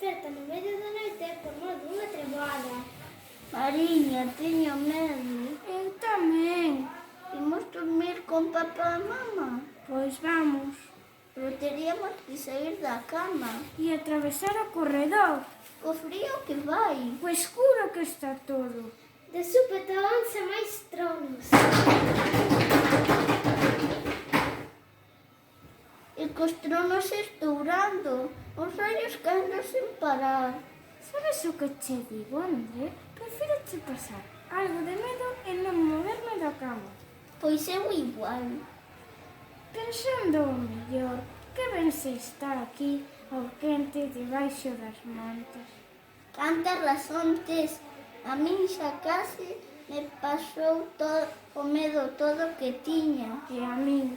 desperta no medio da noite por mor dunha treboada. Mariña, teño medo. Eu tamén. Imos dormir con papá e mamá. Pois vamos. Pero teríamos que sair da cama. E atravesar o corredor. Co frío que vai. O escuro que está todo. De súpeto onse máis tronos. E cos tronos estourando. Os raios caendo sen parar. Sabes o que che digo, André? Prefiro che pasar algo de medo e non moverme da cama. Pois eu igual. Pensando o mellor, que ben se está aquí ao quente debaixo das mantas. Cantas razón tes. A min xa case me pasou todo o medo todo que tiña. E a min